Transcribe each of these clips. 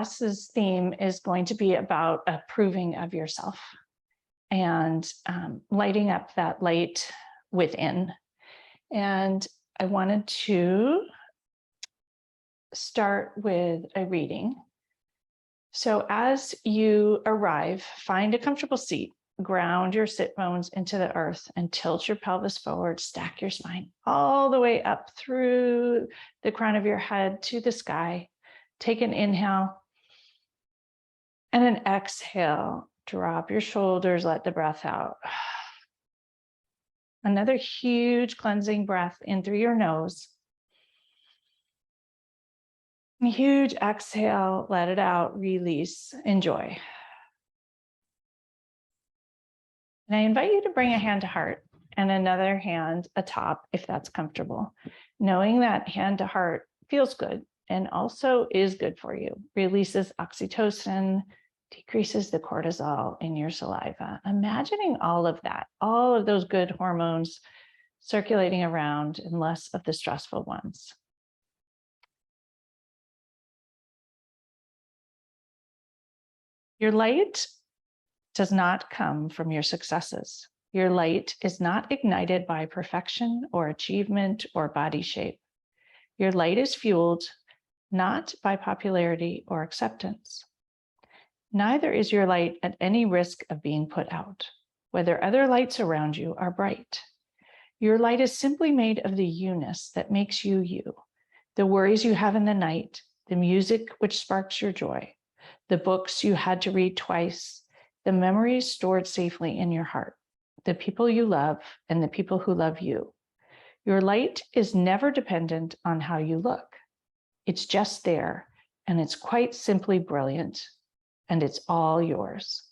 class's theme is going to be about approving of yourself and lighting up that light within. And I wanted to start with a reading. So as you arrive, find a comfortable seat, ground your sit bones into the earth and tilt your pelvis forward, stack your spine all the way up through the crown of your head to the sky. Take an inhale and an exhale. Drop your shoulders, let the breath out. Another huge cleansing breath in through your nose. A huge exhale, let it out, release, enjoy. And I invite you to bring a hand to heart and another hand atop if that's comfortable. Knowing that hand to heart feels good and also is good for you. Releases oxytocin, decreases the cortisol in your saliva. Imagining all of that, all of those good hormones circulating around and less of the stressful ones. Your light does not come from your successes. Your light is not ignited by perfection or achievement or body shape. Your light is fueled not by popularity or acceptance. Neither is your light at any risk of being put out, whether other lights around you are bright. Your light is simply made of the you-ness that makes you you, the worries you have in the night, the music which sparks your joy, the books you had to read twice, the memories stored safely in your heart, the people you love, and the people who love you. Your light is never dependent on how you look. It's just there, and it's quite simply brilliant, and it's all yours.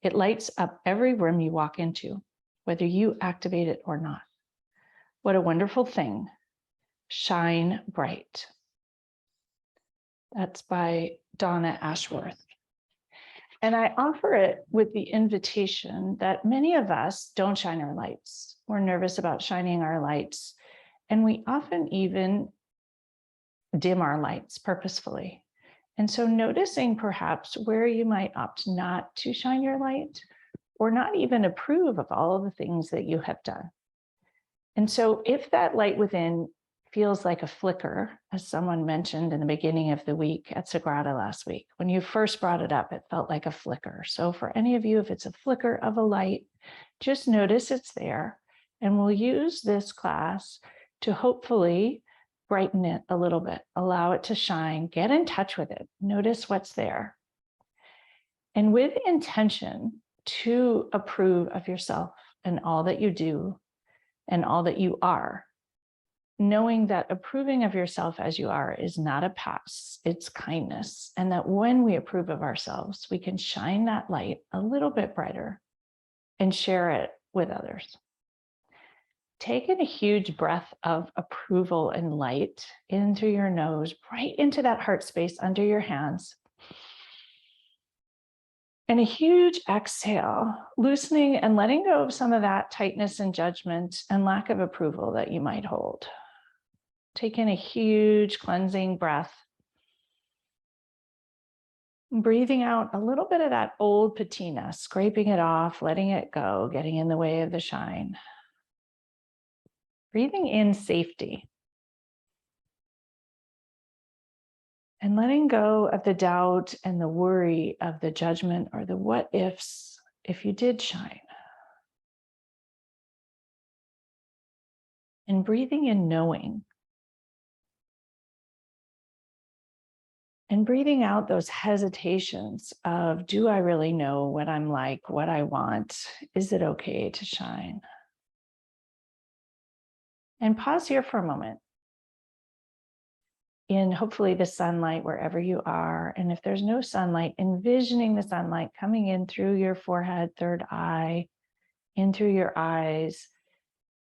It lights up every room you walk into, whether you activate it or not. What a wonderful thing. Shine bright. That's by Donna Ashworth. And I offer it with the invitation that many of us don't shine our lights. We're nervous about shining our lights, and we often even dim our lights purposefully. And so noticing perhaps where you might opt not to shine your light or not even approve of all of the things that you have done. And so if that light within feels like a flicker, as someone mentioned in the beginning of the week at Sagrada last week, when you first brought it up, it felt like a flicker. So for any of you, if it's a flicker of a light, just notice it's there. And we'll use this class to hopefully brighten it a little bit, allow it to shine, get in touch with it, notice what's there. And with intention to approve of yourself and all that you do and all that you are, knowing that approving of yourself as you are is not a pass, it's kindness. And that when we approve of ourselves, we can shine that light a little bit brighter and share it with others. Take in a huge breath of approval and light in through your nose, right into that heart space under your hands. And a huge exhale, loosening and letting go of some of that tightness and judgment and lack of approval that you might hold. Take in a huge cleansing breath. Breathing out a little bit of that old patina, scraping it off, letting it go, getting in the way of the shine. Breathing in safety. And letting go of the doubt and the worry of the judgment or the what ifs if you did shine. And breathing in knowing. And breathing out those hesitations of, do I really know what I'm like, what I want? Is it okay to shine? And pause here for a moment. In hopefully the sunlight wherever you are. And if there's no sunlight, envisioning the sunlight coming in through your forehead, third eye, in through your eyes,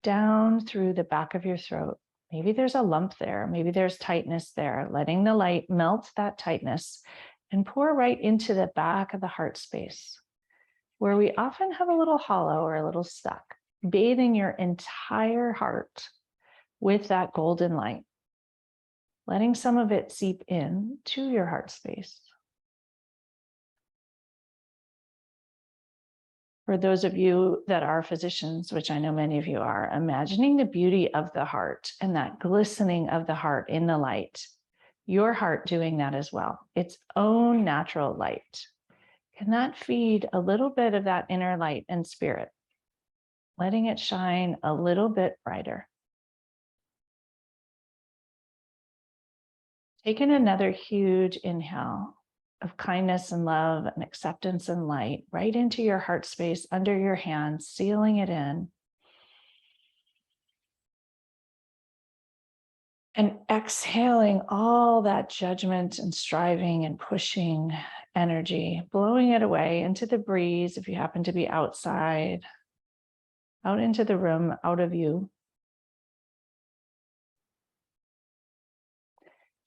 down through the back of your throat. Maybe there's a lump there. Maybe there's tightness there. Letting the light melt that tightness and pour right into the back of the heart space, where we often have a little hollow or a little stuck, bathing your entire heart with that golden light, letting some of it seep in to your heart space. For those of you that are physicians, which I know many of you are, imagining the beauty of the heart and that glistening of the heart in the light, your heart doing that as well, its own natural light. Can that feed a little bit of that inner light and spirit, letting it shine a little bit brighter? Taking another huge inhale of kindness and love and acceptance and light right into your heart space under your hands, sealing it in. And exhaling all that judgment and striving and pushing energy, blowing it away into the breeze if you happen to be outside, out into the room, out of you.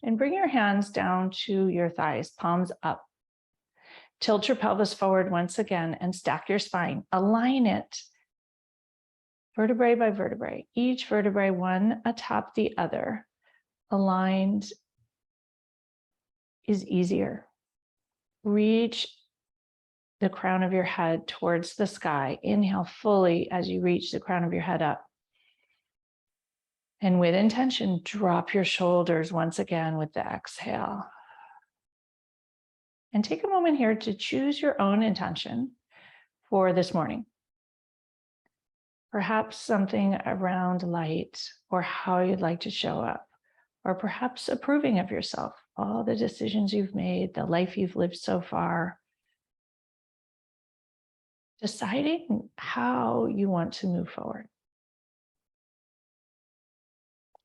And bring your hands down to your thighs, palms up. Tilt your pelvis forward once again and stack your spine. Align it vertebrae by vertebrae, each vertebrae one atop the other. Aligned is easier. Reach the crown of your head towards the sky. Inhale fully as you reach the crown of your head up. And with intention, drop your shoulders once again with the exhale. And take a moment here to choose your own intention for this morning. Perhaps something around light or how you'd like to show up, or perhaps approving of yourself, all the decisions you've made, the life you've lived so far. Deciding how you want to move forward.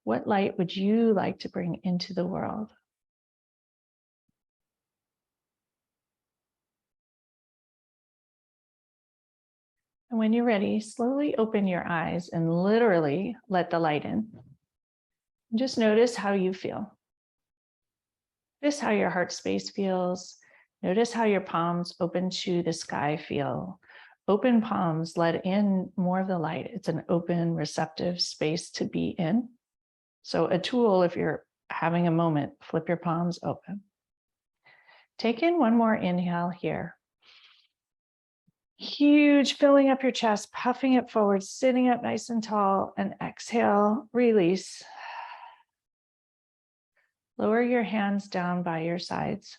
What light would you like to bring into the world? And when you're ready, slowly open your eyes and literally let the light in. Just notice how you feel. Notice how your heart space feels. Notice how your palms open to the sky feel. Open palms let in more of the light. It's an open, receptive space to be in. So a tool, if you're having a moment, flip your palms open. Take in one more inhale here. Huge, filling up your chest, puffing it forward, sitting up nice and tall, and exhale, release. Lower your hands down by your sides.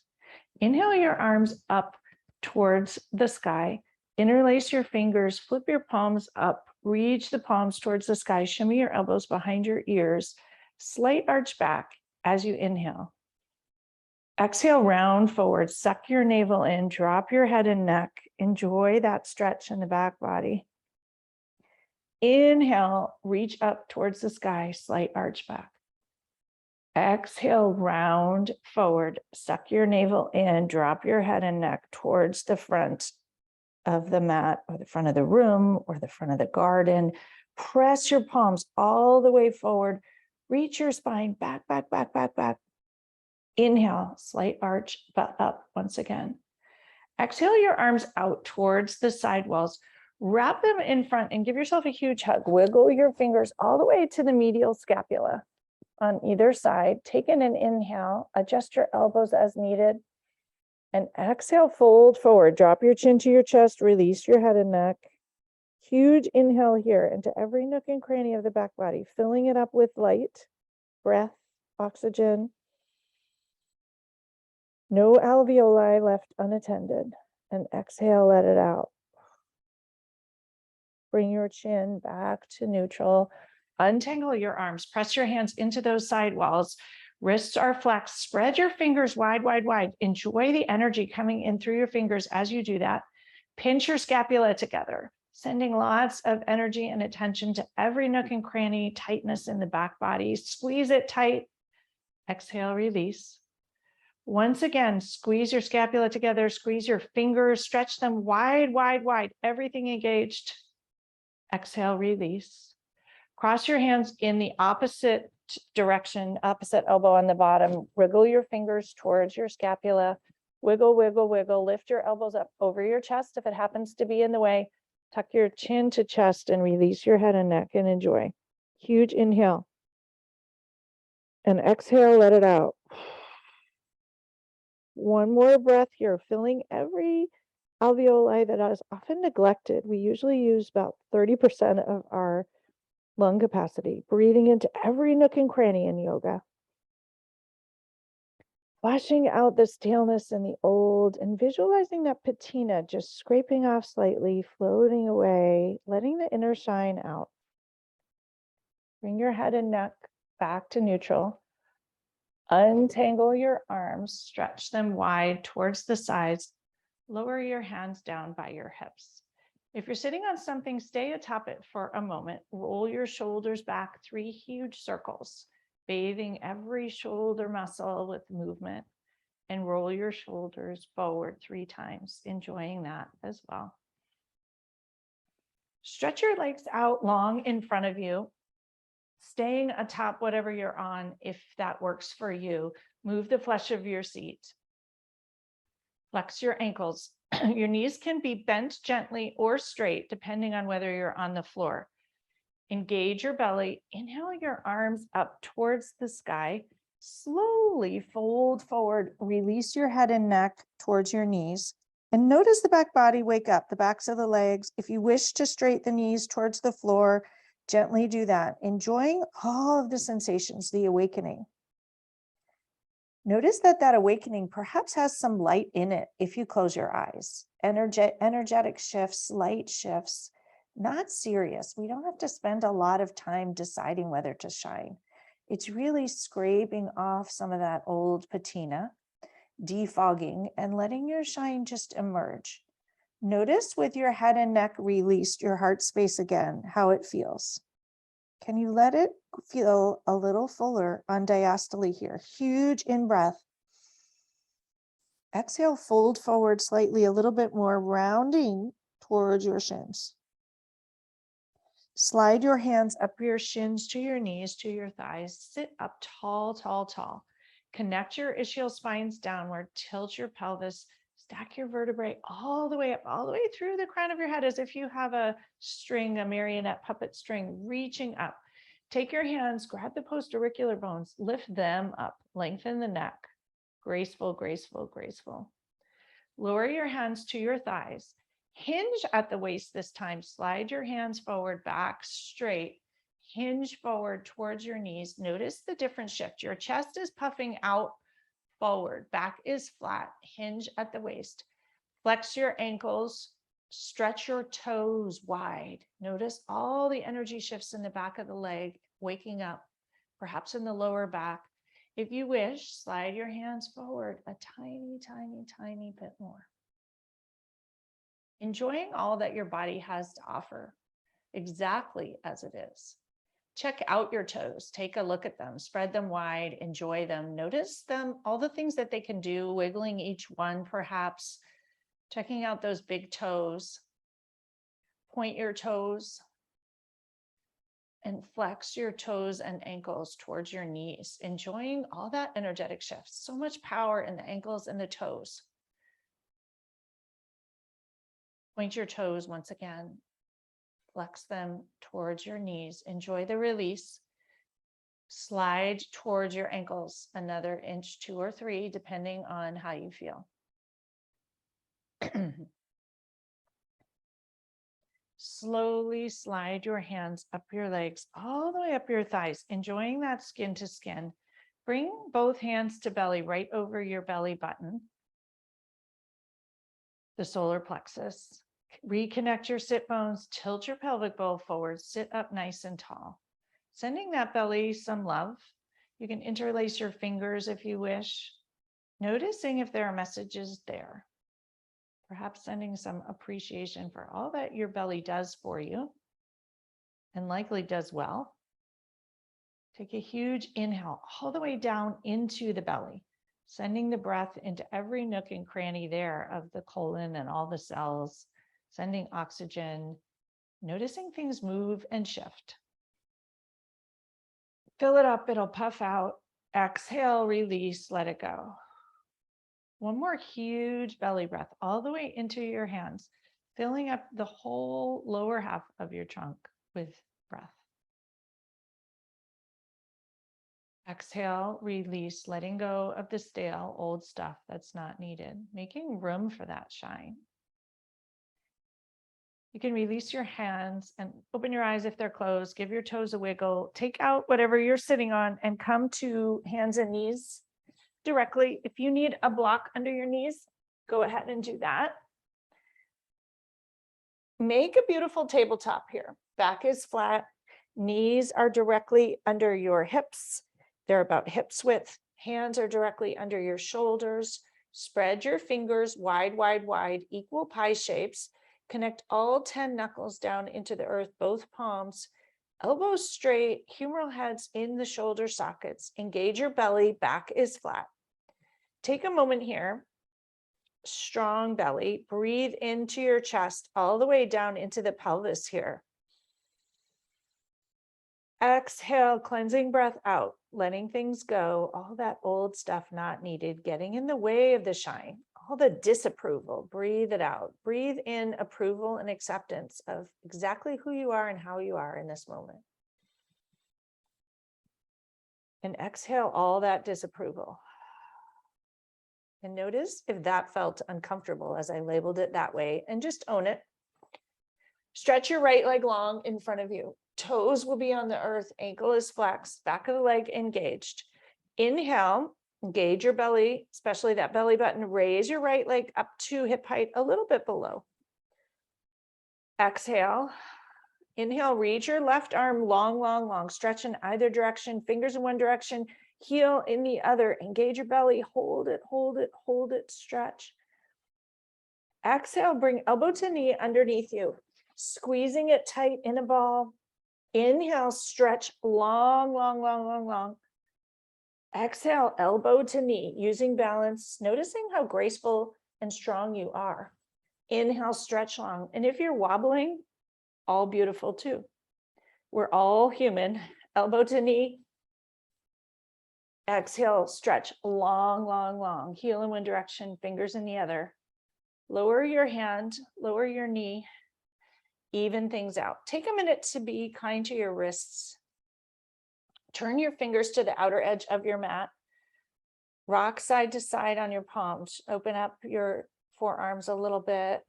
Inhale your arms up towards the sky. Interlace your fingers, flip your palms up, reach the palms towards the sky, shimmy your elbows behind your ears, slight arch back as you inhale. Exhale, round forward, suck your navel in, drop your head and neck. Enjoy that stretch in the back body. Inhale, reach up towards the sky, slight arch back. Exhale, round forward, suck your navel in, drop your head and neck towards the front of the mat or the front of the room or the front of the garden. Press your palms all the way forward. Reach your spine back, back, back, back, back. Inhale, slight arch, but up once again. Exhale your arms out towards the side walls. Wrap them in front and give yourself a huge hug. Wiggle your fingers all the way to the medial scapula on either side. Take in an inhale, adjust your elbows as needed. And exhale, fold forward. Drop your chin to your chest, release your head and neck. Huge inhale here into every nook and cranny of the back body, filling it up with light, breath, oxygen. No alveoli left unattended. And exhale, let it out. Bring your chin back to neutral. Untangle your arms. Press your hands into those side walls. Wrists are flexed. Spread your fingers wide, wide, wide. Enjoy the energy coming in through your fingers as you do that. Pinch your scapula together, sending lots of energy and attention to every nook and cranny, tightness in the back body. Squeeze it tight. Exhale, release. Once again, squeeze your scapula together, squeeze your fingers, stretch them wide, wide, wide, everything engaged. Exhale, release. Cross your hands in the opposite direction, opposite elbow on the bottom. Wiggle your fingers towards your scapula. Wiggle, wiggle, wiggle. Lift your elbows up over your chest if it happens to be in the way. Tuck your chin to chest and release your head and neck and enjoy. Huge inhale. And exhale, let it out. One more breath here, filling every alveoli that is often neglected. We usually use about 30% of our lung capacity, breathing into every nook and cranny in yoga. Flushing out the staleness and the old and visualizing that patina just scraping off slightly, floating away, letting the inner shine out. Bring your head and neck back to neutral. Untangle your arms, stretch them wide towards the sides. Lower your hands down by your hips. If you're sitting on something, stay atop it for a moment. Roll your shoulders back 3 huge circles, bathing every shoulder muscle with movement, and roll your shoulders forward 3 times, enjoying that as well. Stretch your legs out long in front of you, staying atop whatever you're on if that works for you. Move the flesh of your seat. Flex your ankles. Your knees can be bent gently or straight, depending on whether you're on the floor. Engage your belly. Inhale your arms up towards the sky. Slowly fold forward. Release your head and neck towards your knees. And notice the back body wake up, the backs of the legs. If you wish to straighten the knees towards the floor, gently do that. Enjoying all of the sensations, the awakening. Notice that that awakening perhaps has some light in it if you close your eyes. Energetic shifts, light shifts, not serious. We don't have to spend a lot of time deciding whether to shine. It's really scraping off some of that old patina, defogging, and letting your shine just emerge. Notice with your head and neck released, your heart space again, how it feels. Can you let it feel a little fuller on diastole here? Huge in-breath. Exhale, fold forward slightly, a little bit more, rounding towards your shins. Slide your hands up your shins to your knees, to your thighs. Sit up tall, tall, tall. Connect your ischial spines downward. Tilt your pelvis. Stack your vertebrae all the way up, all the way through the crown of your head, as if you have a string, a marionette puppet string reaching up. Take your hands, grab the post-auricular bones, lift them up, lengthen the neck. Graceful, graceful, graceful. Lower your hands to your thighs. Hinge at the waist this time. Slide your hands forward, back straight. Hinge forward towards your knees. Notice the different shift. Your chest is puffing out forward. Back is flat. Hinge at the waist. Flex your ankles. Stretch your toes wide. Notice all the energy shifts in the back of the leg, waking up, perhaps in the lower back. If you wish, slide your hands forward a tiny, tiny, tiny bit more. Enjoying all that your body has to offer, exactly as it is. Check out your toes, take a look at them, spread them wide, enjoy them, notice them, all the things that they can do, wiggling each one perhaps, checking out those big toes. Point your toes and flex your toes and ankles towards your knees, enjoying all that energetic shift. So much power in the ankles and the toes. Point your toes once again. Flex them towards your knees. Enjoy the release. Slide towards your ankles another inch, 2 or 3, depending on how you feel. Slowly slide your hands up your legs, all the way up your thighs, enjoying that skin to skin. Bring both hands to belly, right over your belly button, the solar plexus. Reconnect your sit bones, tilt your pelvic bowl forward, sit up nice and tall. Sending that belly some love. You can interlace your fingers if you wish, noticing if there are messages there. Perhaps sending some appreciation for all that your belly does for you and likely does well. Take a huge inhale all the way down into the belly, sending the breath into every nook and cranny there of the colon and all the cells, sending oxygen, noticing things move and shift. Fill it up, it'll puff out. Exhale, release, let it go. One more huge belly breath all the way into your hands, filling up the whole lower half of your trunk with breath. Exhale, release, letting go of the stale old stuff that's not needed, making room for that shine. You can release your hands and open your eyes if they're closed. Give your toes a wiggle. Take out whatever you're sitting on and come to hands and knees directly. If you need a block under your knees, go ahead and do that. Make a beautiful tabletop here. Back is flat. Knees are directly under your hips. They're about hips width. Hands are directly under your shoulders. Spread your fingers wide, wide, wide, equal pie shapes. Connect all 10 knuckles down into the earth, both palms. Elbows straight, humeral heads in the shoulder sockets. Engage your belly, back is flat. Take a moment here. Strong belly. Breathe into your chest all the way down into the pelvis here. Exhale, cleansing breath out, letting things go, all that old stuff not needed, getting in the way of the shine, all the disapproval, breathe it out. Breathe in approval and acceptance of exactly who you are and how you are in this moment. And exhale all that disapproval. And notice if that felt uncomfortable as I labeled it that way, and just own it. Stretch your right leg long in front of you. Toes will be on the earth, ankle is flexed, back of the leg engaged. Inhale, engage your belly, especially that belly button. Raise your right leg up to hip height, a little bit below. Exhale. Inhale, reach your left arm long, long, long. Stretch in either direction, fingers in one direction, heel in the other. Engage your belly, hold it, hold it, hold it, stretch. Exhale, bring elbow to knee underneath you, squeezing it tight in a ball. Inhale, stretch long, long, long, long, long. Exhale, elbow to knee, using balance, noticing how graceful and strong you are. Inhale, stretch long. And if you're wobbling, all beautiful too. We're all human. Elbow to knee. Exhale, stretch long, long, long. Heel in one direction, fingers in the other. Lower your hand, lower your knee. Even things out. Take a minute to be kind to your wrists. Turn your fingers to the outer edge of your mat. Rock side to side on your palms. Open up your forearms a little bit.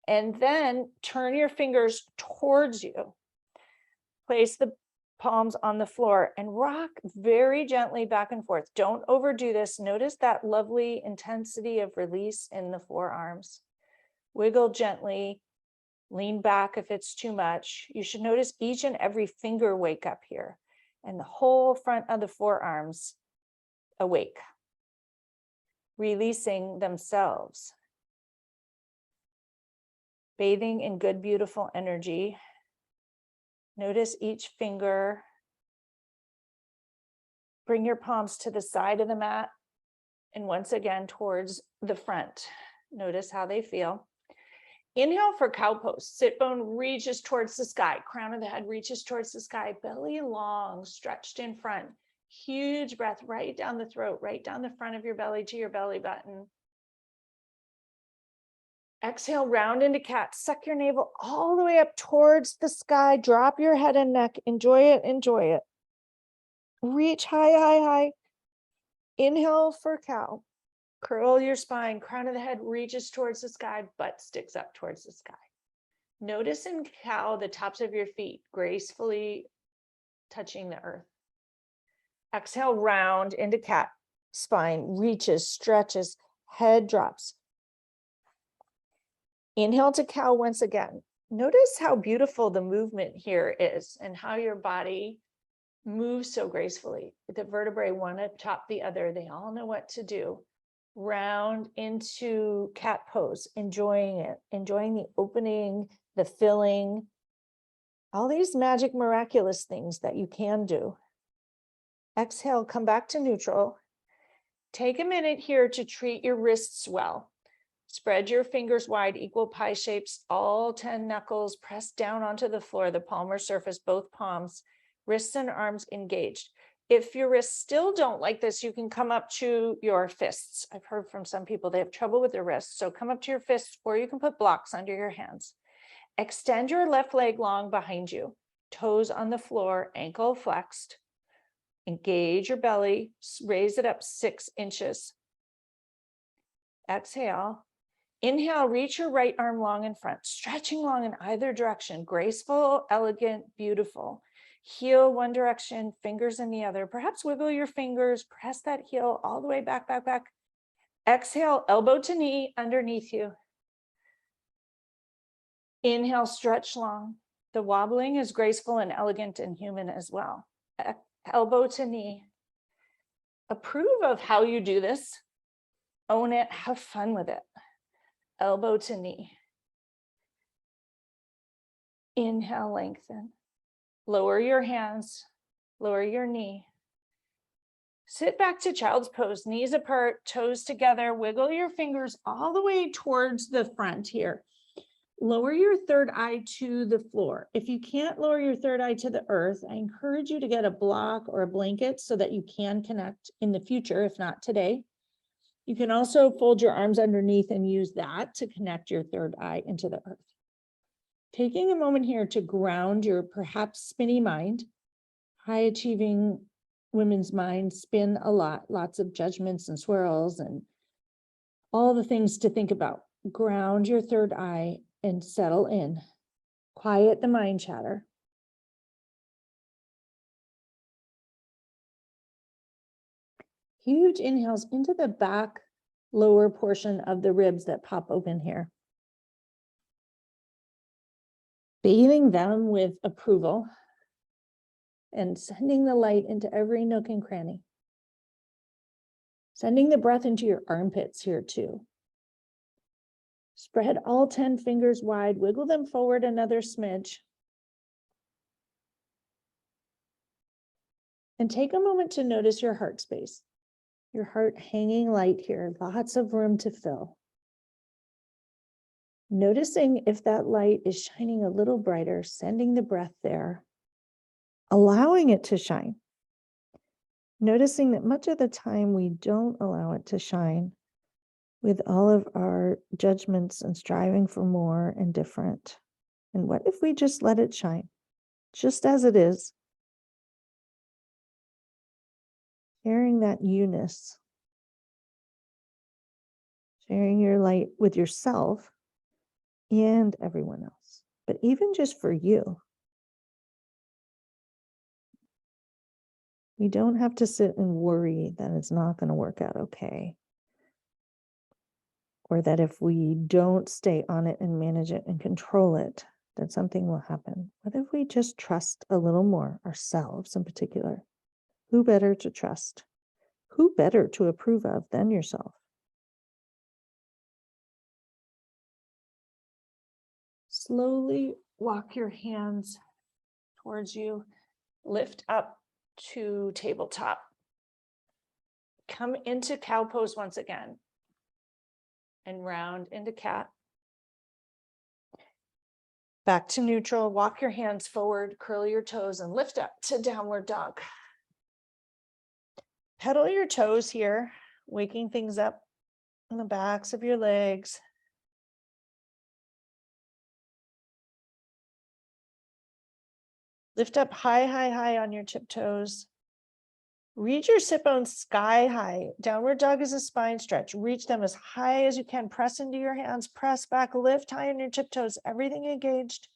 And then turn your fingers towards you. Place the palms on the floor and rock very gently back and forth. Don't overdo this. Notice that lovely intensity of release in the forearms. Wiggle gently. Lean back if it's too much. You should notice each and every finger wake up here and the whole front of the forearms awake, releasing themselves, bathing in good, beautiful energy. Notice each finger. Bring your palms to the side of the mat and once again towards the front. Notice how they feel. Inhale for cow pose. Sit bone reaches towards the sky. Crown of the head reaches towards the sky. Belly long, stretched in front. Huge breath right down the throat, right down the front of your belly to your belly button. Exhale, round into cat. Suck your navel all the way up towards the sky. Drop your head and neck. Enjoy it, enjoy it. Reach high, high, high. Inhale for cow. Curl your spine, crown of the head reaches towards the sky, butt sticks up towards the sky. Notice in cow the tops of your feet gracefully touching the earth. Exhale, round into cat. Spine reaches, stretches, head drops. Inhale to cow once again. Notice how beautiful the movement here is and how your body moves so gracefully. The vertebrae one atop the other. They all know what to do. Round into cat pose, enjoying it, enjoying the opening, the filling, all these magic, miraculous things that you can do. Exhale, come back to neutral. Take a minute here to treat your wrists well. Spread your fingers wide, equal pie shapes, all 10 knuckles, press down onto the floor, the palmar surface, both palms, wrists and arms engaged. If your wrists still don't like this, you can come up to your fists. I've heard from some people they have trouble with their wrists. So come up to your fists, or you can put blocks under your hands. Extend your left leg long behind you. Toes on the floor, ankle flexed. Engage your belly, raise it up 6 inches. Exhale. Inhale, reach your right arm long in front, stretching long in either direction, graceful, elegant, beautiful. Heel one direction, fingers in the other. Perhaps wiggle your fingers, press that heel all the way back, back, back. Exhale, elbow to knee underneath you. Inhale, stretch long. The wobbling is graceful and elegant and human as well. Elbow to knee. Approve of how you do this. Own it, have fun with it. Elbow to knee. Inhale, lengthen. Lower your hands, lower your knee. Sit back to child's pose, knees apart, toes together. Wiggle your fingers all the way towards the front here. Lower your third eye to the floor. If you can't lower your third eye to the earth, I encourage you to get a block or a blanket so that you can connect in the future, if not today. You can also fold your arms underneath and use that to connect your third eye into the earth. Taking a moment here to ground your perhaps spinny mind. High achieving women's minds spin a lot, lots of judgments and swirls and all the things to think about. Ground your third eye and settle in. Quiet the mind chatter. Huge inhales into the back lower portion of the ribs that pop open here. Bathing them with approval and sending the light into every nook and cranny. Sending the breath into your armpits here too. Spread all 10 fingers wide, wiggle them forward another smidge. And take a moment to notice your heart space. Your heart hanging light here, lots of room to fill. Noticing if that light is shining a little brighter, sending the breath there, allowing it to shine. Noticing that much of the time we don't allow it to shine with all of our judgments and striving for more and different. And what if we just let it shine, just as it is? Sharing that you-ness, sharing your light with yourself and everyone else, but even just for you. We don't have to sit and worry that it's not going to work out okay. Or that if we don't stay on it and manage it and control it, that something will happen. What if we just trust a little more, ourselves in particular? Who better to trust? Who better to approve of than yourself? Slowly walk your hands towards you. Lift up to tabletop. Come into cow pose once again. And round into cat. Back to neutral. Walk your hands forward, curl your toes, and lift up to downward dog. Pedal your toes here, waking things up on the backs of your legs. Lift up high, high, high on your tiptoes. Reach your sit bones sky high. Downward dog is a spine stretch. Reach them as high as you can. Press into your hands, press back, lift high on your tiptoes, everything engaged.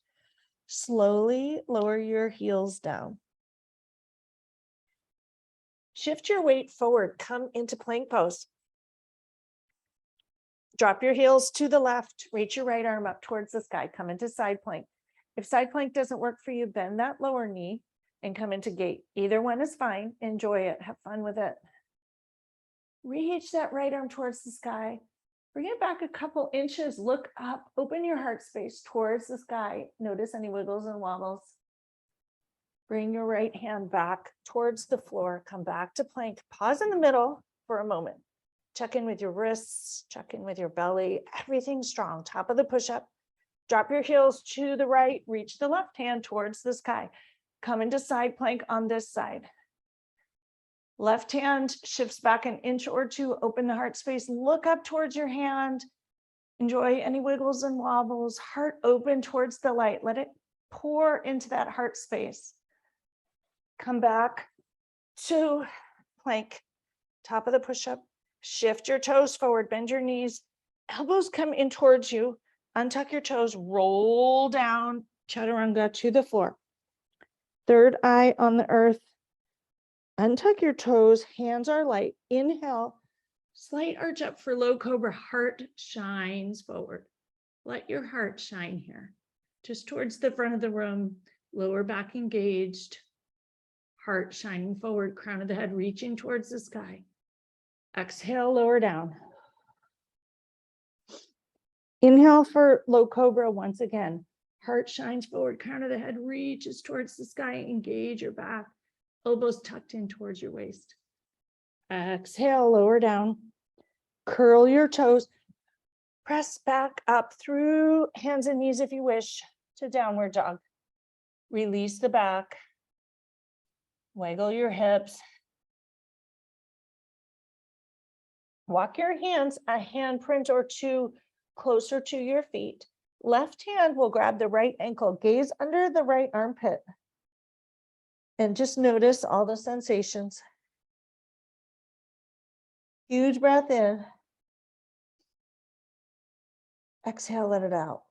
Slowly lower your heels down. Shift your weight forward, come into plank pose. Drop your heels to the left, reach your right arm up towards the sky, come into side plank. If side plank doesn't work for you, bend that lower knee and come into gate. Either one is fine, enjoy it, have fun with it. Reach that right arm towards the sky. Bring it back a couple inches, look up, open your heart space towards the sky. Notice any wiggles and wobbles. Bring your right hand back towards the floor, come back to plank, pause in the middle for a moment. Check in with your wrists, check in with your belly, everything strong. Top of the push-up, drop your heels to the right, reach the left hand towards the sky. Come into side plank on this side. Left hand shifts back an inch or two, open the heart space, look up towards your hand. Enjoy any wiggles and wobbles, heart open towards the light. Let it pour into that heart space. Come back to plank, top of the push-up. Shift your toes forward, bend your knees. Elbows come in towards you. Untuck your toes, roll down, chaturanga to the floor. Third eye on the earth. Untuck your toes, hands are light. Inhale, slight arch up for low cobra. Heart shines forward. Let your heart shine here. Just towards the front of the room, lower back engaged. Heart shining forward, crown of the head reaching towards the sky. Exhale, lower down. Inhale for low cobra once again. Heart shines forward, crown of the head reaches towards the sky. Engage your back, elbows tucked in towards your waist. Exhale, lower down. Curl your toes. Press back up through hands and knees if you wish to downward dog. Release the back. Wiggle your hips. Walk your hands a handprint or two closer to your feet. Left hand will grab the right ankle, gaze under the right armpit. And just notice all the sensations. Huge breath in. Exhale, let it out.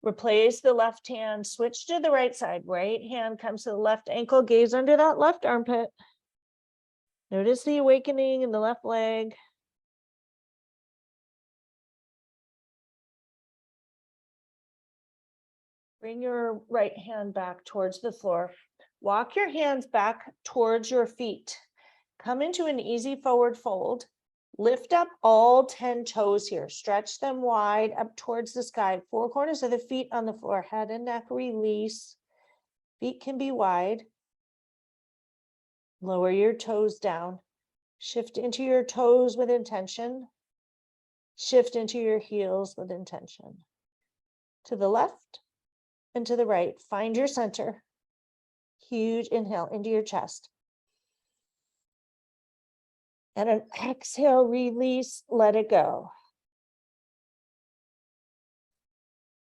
Replace the left hand, switch to the right side. Right hand comes to the left ankle, gaze under that left armpit. Notice the awakening in the left leg. Bring your right hand back towards the floor. Walk your hands back towards your feet. Come into an easy forward fold. Lift up all 10 toes here. Stretch them wide up towards the sky. Four corners of the feet on the floor. Head and neck release. Feet can be wide. Lower your toes down. Shift into your toes with intention. Shift into your heels with intention. To the left and to the right. Find your center. Huge inhale into your chest. And an exhale, release, let it go.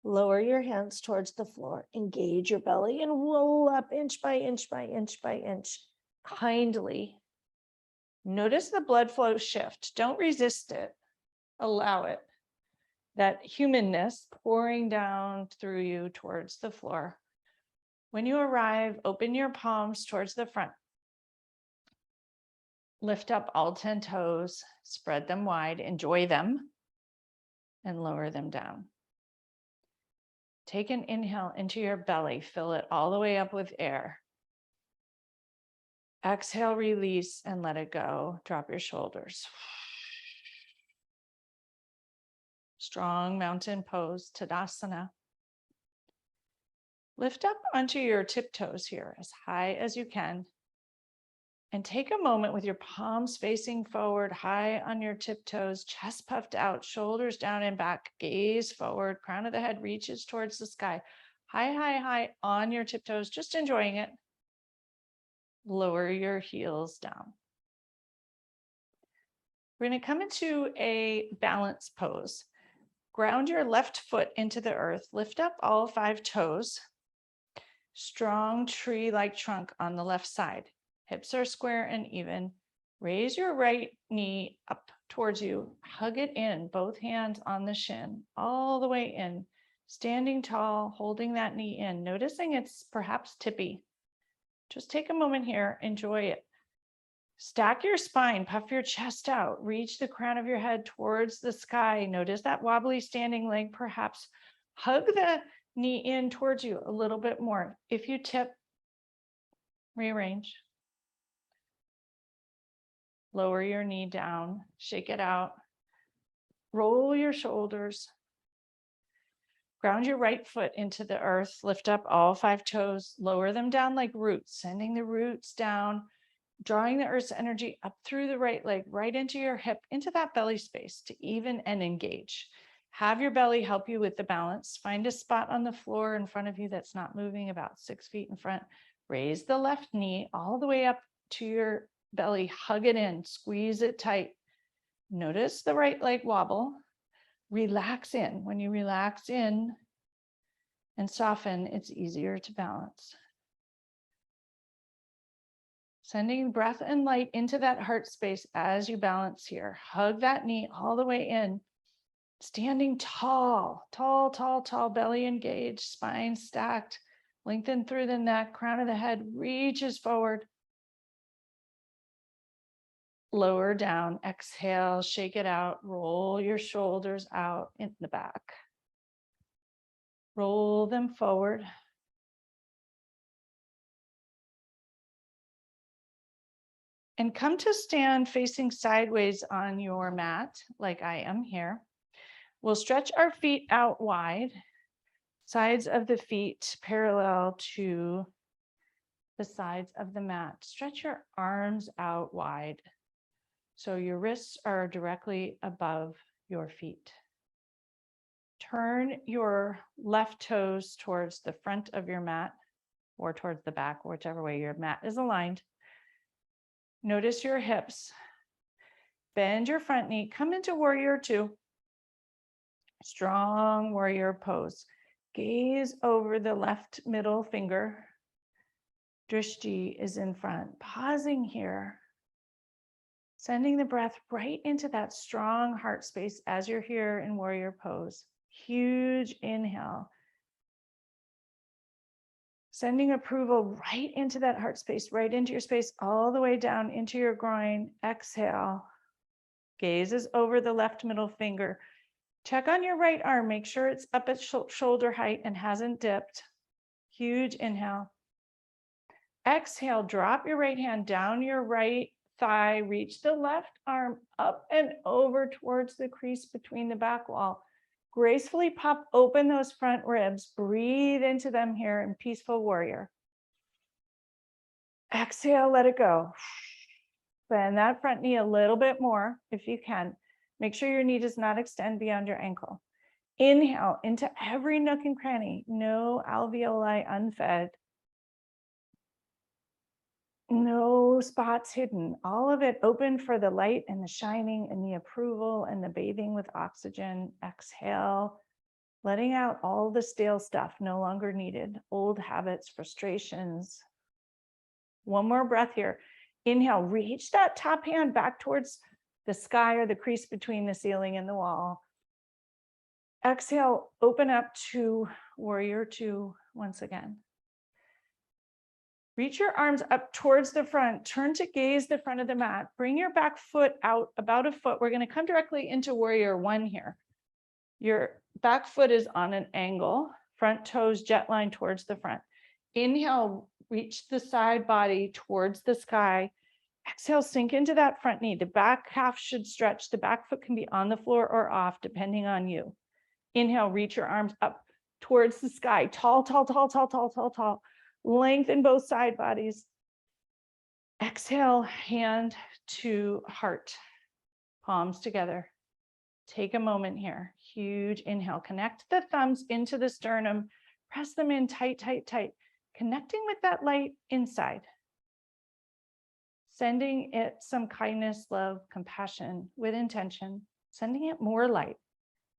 Lower your hands towards the floor. Engage your belly and roll up inch by inch by inch by inch. Kindly. Notice the blood flow shift. Don't resist it. Allow it. That humanness pouring down through you towards the floor. When you arrive, open your palms towards the front. Lift up all 10 toes, spread them wide, enjoy them, and lower them down. Take an inhale into your belly, fill it all the way up with air. Exhale, release, and let it go. Drop your shoulders. Strong mountain pose, Tadasana. Lift up onto your tiptoes here as high as you can. And take a moment with your palms facing forward, high on your tiptoes, chest puffed out, shoulders down and back, gaze forward, crown of the head reaches towards the sky. High, high, high on your tiptoes, just enjoying it. Lower your heels down. We're going to come into a balance pose. Ground your left foot into the earth, lift up all 5 toes. Strong tree-like trunk on the left side. Hips are square and even. Raise your right knee up towards you. Hug it in, both hands on the shin, all the way in. Standing tall, holding that knee in, noticing it's perhaps tippy. Just take a moment here, enjoy it. Stack your spine, puff your chest out, reach the crown of your head towards the sky. Notice that wobbly standing leg, perhaps. Hug the knee in towards you a little bit more. If you tip, rearrange. Lower your knee down, shake it out. Roll your shoulders. Ground your right foot into the earth, lift up all 5 toes, lower them down like roots, sending the roots down, drawing the earth's energy up through the right leg, right into your hip, into that belly space to even and engage. Have your belly help you with the balance. Find a spot on the floor in front of you that's not moving, about 6 feet in front. Raise the left knee all the way up to your belly, hug it in, squeeze it tight. Notice the right leg wobble. Relax in. When you relax in and soften, it's easier to balance. Sending breath and light into that heart space as you balance here. Hug that knee all the way in. Standing tall, tall, tall, tall, belly engaged, spine stacked, lengthen through the neck, crown of the head reaches forward. Lower down, exhale, shake it out, roll your shoulders out in the back. Roll them forward. And come to stand facing sideways on your mat, like I am here. We'll stretch our feet out wide, sides of the feet parallel to the sides of the mat. Stretch your arms out wide so your wrists are directly above your feet. Turn your left toes towards the front of your mat or towards the back, whichever way your mat is aligned. Notice your hips. Bend your front knee. Come into warrior two. Strong warrior pose. Gaze over the left middle finger. Drishti is in front. Pausing here. Sending the breath right into that strong heart space as you're here in warrior pose. Huge inhale. Sending approval right into that heart space, right into your space, all the way down into your groin. Exhale. Gazes over the left middle finger. Check on your right arm. Make sure it's up at shoulder height and hasn't dipped. Huge inhale. Exhale, drop your right hand down your right thigh. Reach the left arm up and over towards the crease between the back wall. Gracefully pop open those front ribs. Breathe into them here in peaceful warrior. Exhale, let it go. Bend that front knee a little bit more if you can. Make sure your knee does not extend beyond your ankle. Inhale into every nook and cranny. No alveoli unfed. No spots hidden. All of it open for the light and the shining and the approval and the bathing with oxygen. Exhale, letting out all the stale stuff no longer needed. Old habits, frustrations. One more breath here. Inhale, reach that top hand back towards the sky or the crease between the ceiling and the wall. Exhale, open up to warrior two once again. Reach your arms up towards the front. Turn to gaze the front of the mat. Bring your back foot out about a foot. We're going to come directly into warrior one here. Your back foot is on an angle. Front toes jet line towards the front. Inhale, reach the side body towards the sky. Exhale, sink into that front knee. The back half should stretch. The back foot can be on the floor or off, depending on you. Inhale, reach your arms up towards the sky. Tall, tall, tall, tall, tall, tall, tall. Lengthen both side bodies. Exhale, hand to heart. Palms together. Take a moment here. Huge inhale. Connect the thumbs into the sternum. Press them in tight, tight, tight. Connecting with that light inside. Sending it some kindness, love, compassion with intention. Sending it more light.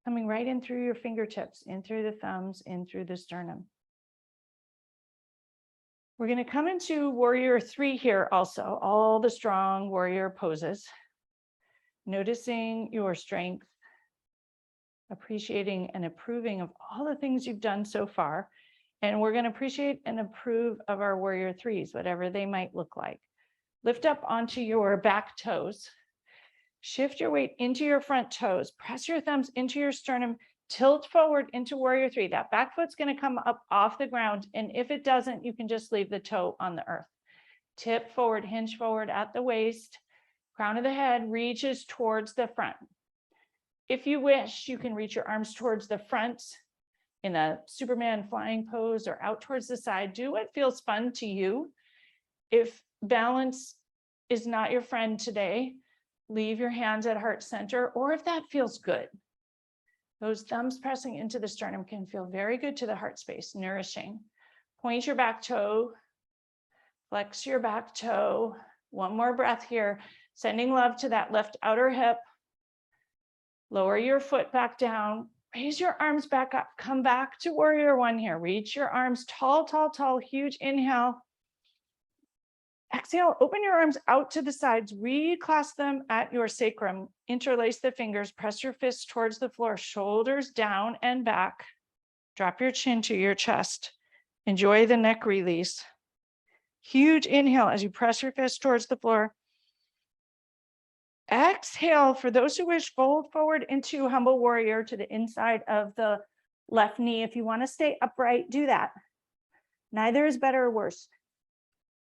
Coming right in through your fingertips, in through the thumbs, in through the sternum. We're going to come into warrior three here also, all the strong warrior poses. Noticing your strength, appreciating and approving of all the things you've done so far. And we're going to appreciate and approve of our warrior threes, whatever they might look like. Lift up onto your back toes. Shift your weight into your front toes. Press your thumbs into your sternum. Tilt forward into warrior three. That back foot's going to come up off the ground. And if it doesn't, you can just leave the toe on the earth. Tip forward, hinge forward at the waist. Crown of the head reaches towards the front. If you wish, you can reach your arms towards the front in a Superman flying pose or out towards the side. Do what feels fun to you. If balance is not your friend today, leave your hands at heart center, or if that feels good. Those thumbs pressing into the sternum can feel very good to the heart space, nourishing. Point your back toe, flex your back toe. One more breath here, sending love to that left outer hip. Lower your foot back down, raise your arms back up, come back to warrior one here. Reach your arms tall, tall, tall, huge inhale. Exhale, open your arms out to the sides, reclasp them at your sacrum, interlace the fingers, press your fists towards the floor, shoulders down and back. Drop your chin to your chest. Enjoy the neck release. Huge inhale as you press your fist towards the floor. Exhale, for those who wish, fold forward into humble warrior to the inside of the left knee. If you want to stay upright, do that. Neither is better or worse.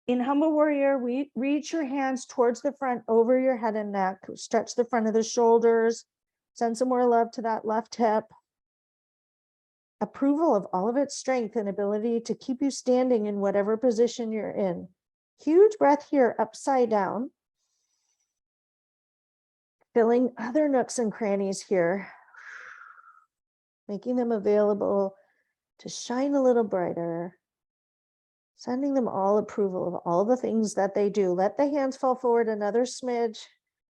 In humble warrior, we reach your hands towards the front over your head and neck. Stretch the front of the shoulders. Send some more love to that left hip. Approval of all of its strength and ability to keep you standing in whatever position you're in. Huge breath here, upside down. Filling other nooks and crannies here. Making them available to shine a little brighter. Sending them all approval of all the things that they do. Let the hands fall forward another smidge.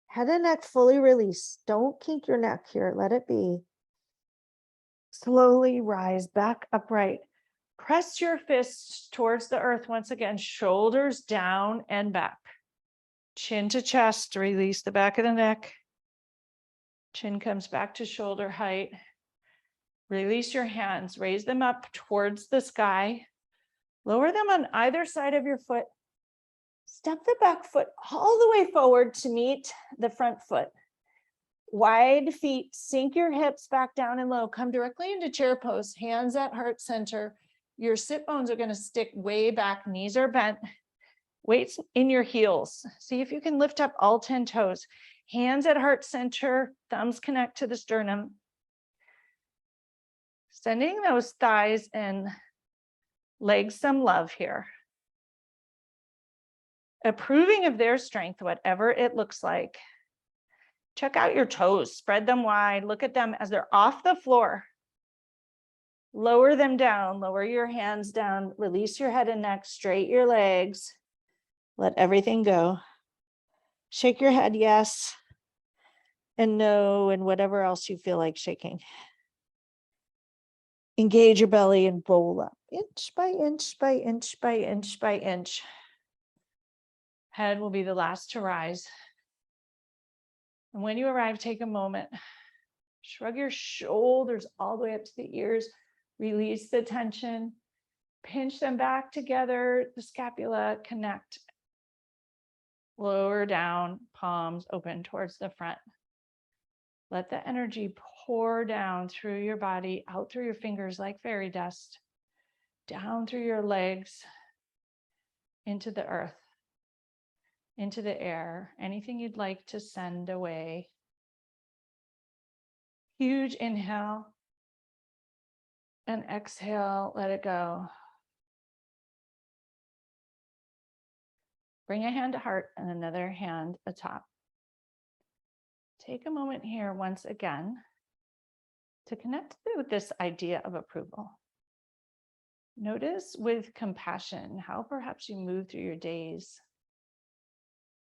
Head and neck fully release. Don't kink your neck here. Let it be. Slowly rise back upright. Press your fists towards the earth once again. Shoulders down and back. Chin to chest. Release the back of the neck. Chin comes back to shoulder height. Release your hands. Raise them up towards the sky. Lower them on either side of your foot. Step the back foot all the way forward to meet the front foot. Wide feet, sink your hips back down and low. Come directly into chair pose, hands at heart center. Your sit bones are going to stick way back, knees are bent. Weights in your heels. See if you can lift up all 10 toes. Hands at heart center, thumbs connect to the sternum. Sending those thighs and legs some love here. Approving of their strength, whatever it looks like. Check out your toes, spread them wide, look at them as they're off the floor. Lower them down, lower your hands down, release your head and neck, straight your legs. Let everything go. Shake your head, yes, and no, and whatever else you feel like shaking. Engage your belly and roll up, inch by inch by inch by inch by inch. Head will be the last to rise. And when you arrive, take a moment. Shrug your shoulders all the way up to the ears. Release the tension. Pinch them back together. The scapula connect. Lower down, palms open towards the front. Let the energy pour down through your body, out through your fingers like fairy dust, down through your legs, into the earth, into the air, anything you'd like to send away. Huge inhale and exhale, let it go. Bring a hand to heart and another hand atop. Take a moment here once again to connect with this idea of approval. Notice with compassion how perhaps you move through your days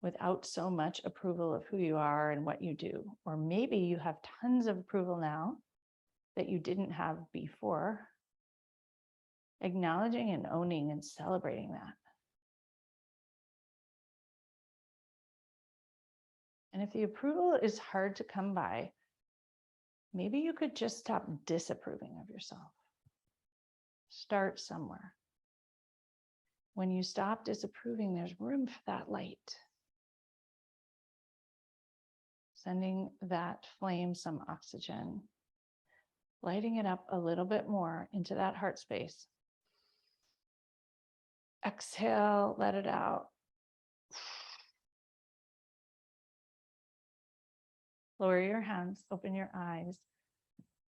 without so much approval of who you are and what you do. Or maybe you have tons of approval now that you didn't have before. Acknowledging and owning and celebrating that. And if the approval is hard to come by, maybe you could just stop disapproving of yourself. Start somewhere. When you stop disapproving, there's room for that light. Sending that flame some oxygen, lighting it up a little bit more into that heart space. Exhale, let it out. Lower your hands, open your eyes.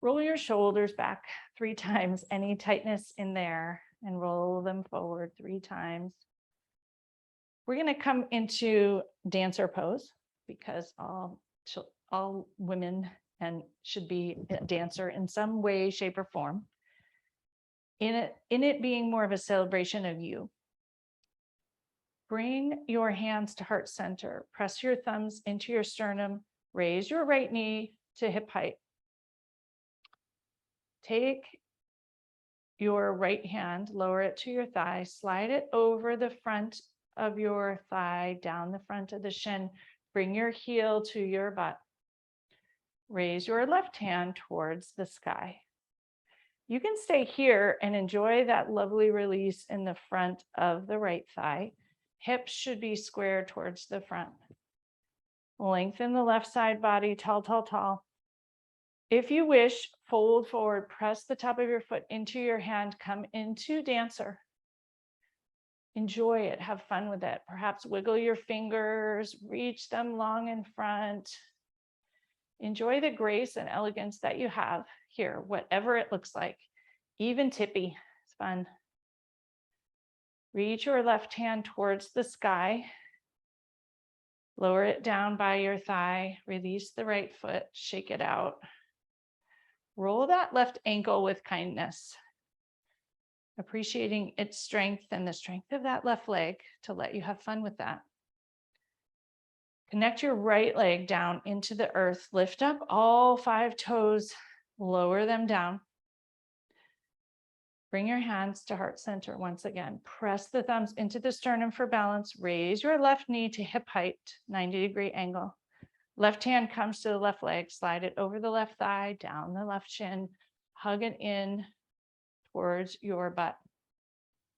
Roll your shoulders back 3 times, any tightness in there, and roll them forward 3 times. We're going to come into dancer pose because all women and should be a dancer in some way, shape, or form. In it being more of a celebration of you. Bring your hands to heart center. Press your thumbs into your sternum. Raise your right knee to hip height. Take your right hand, lower it to your thigh, slide it over the front of your thigh, down the front of the shin. Bring your heel to your butt. Raise your left hand towards the sky. You can stay here and enjoy that lovely release in the front of the right thigh. Hips should be square towards the front. Lengthen the left side body, tall, tall, tall. If you wish, fold forward, press the top of your foot into your hand, come into dancer. Enjoy it, have fun with it. Perhaps wiggle your fingers, reach them long in front. Enjoy the grace and elegance that you have here, whatever it looks like. Even tippy, it's fun. Reach your left hand towards the sky. Lower it down by your thigh. Release the right foot, shake it out. Roll that left ankle with kindness, appreciating its strength and the strength of that left leg to let you have fun with that. Connect your right leg down into the earth. Lift up all 5 toes, lower them down. Bring your hands to heart center once again. Press the thumbs into the sternum for balance. Raise your left knee to hip height, 90-degree angle. Left hand comes to the left leg. Slide it over the left thigh, down the left shin. Hug it in towards your butt.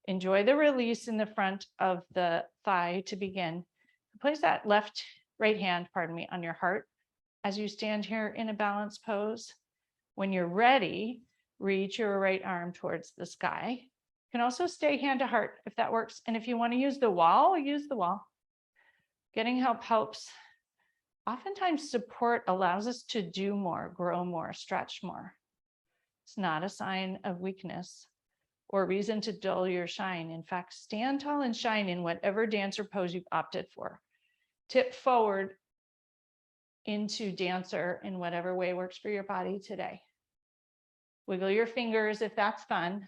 Enjoy the release in the front of the thigh to begin. Place that right hand, on your heart as you stand here in a balanced pose. When you're ready, reach your right arm towards the sky. You can also stay hand to heart if that works. And if you want to use the wall, use the wall. Getting help helps. Oftentimes support allows us to do more, grow more, stretch more. It's not a sign of weakness or reason to dull your shine. In fact, stand tall and shine in whatever dancer pose you've opted for. Tip forward into dancer in whatever way works for your body today. Wiggle your fingers if that's fun.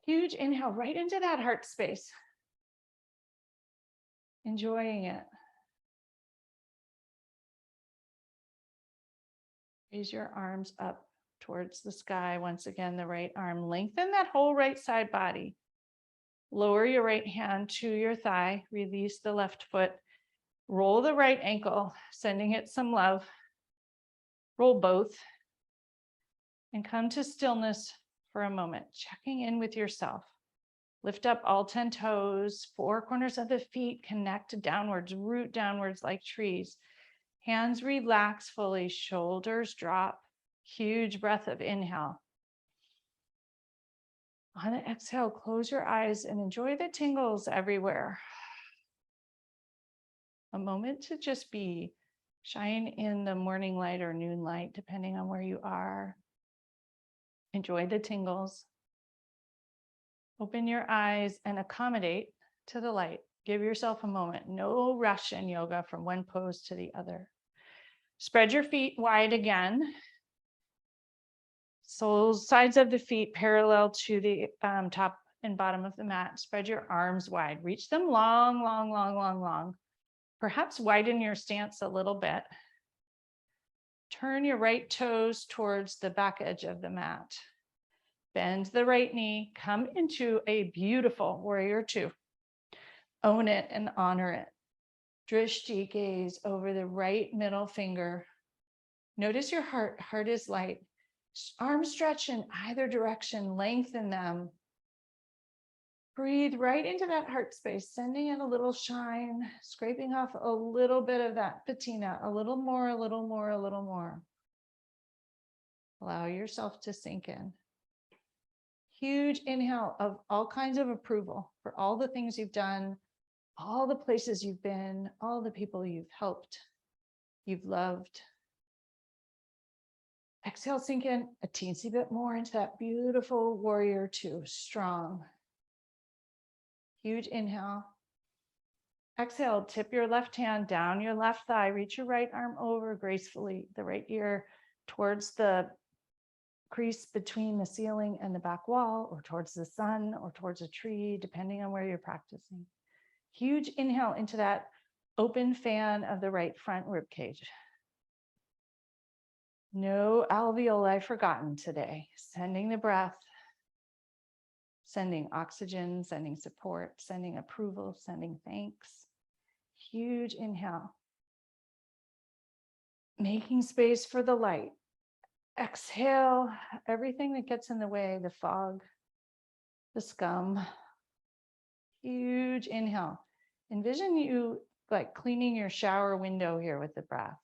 Huge inhale right into that heart space. Enjoying it. Raise your arms up towards the sky. Once again, the right arm. Lengthen that whole right side body. Lower your right hand to your thigh. Release the left foot. Roll the right ankle, sending it some love. Roll both. And come to stillness for a moment, checking in with yourself. Lift up all 10 toes, 4 corners of the feet, connect downwards, root downwards like trees. Hands relax fully, shoulders drop. Huge breath of inhale. On the exhale, close your eyes and enjoy the tingles everywhere. A moment to just be. Shine in the morning light or noon light, depending on where you are. Enjoy the tingles. Open your eyes and accommodate to the light. Give yourself a moment. No rush in yoga from one pose to the other. Spread your feet wide again. Soles, sides of the feet parallel to the top and bottom of the mat. Spread your arms wide. Reach them long, long, long, long, long. Perhaps widen your stance a little bit. Turn your right toes towards the back edge of the mat. Bend the right knee. Come into a beautiful warrior 2. Own it and honor it. Drishti gaze over the right middle finger. Notice your heart. Heart is light. Arms stretch in either direction. Lengthen them. Breathe right into that heart space, sending in a little shine, scraping off a little bit of that patina, a little more, a little more, a little more. Allow yourself to sink in. Huge inhale of all kinds of approval for all the things you've done, all the places you've been, all the people you've helped, you've loved. Exhale, sink in a teensy bit more into that beautiful warrior 2, strong. Huge inhale. Exhale, tip your left hand down your left thigh, reach your right arm over gracefully, the right ear towards the crease between the ceiling and the back wall, or towards the sun, or towards a tree, depending on where you're practicing. Huge inhale into that open fan of the right front rib cage. No alveoli forgotten today. Sending the breath. sending oxygen, sending support, sending approval, sending thanks. Huge inhale. Making space for the light. Exhale, everything that gets in the way, the fog, the scum. Huge inhale. Envision you like cleaning your shower window here with the breath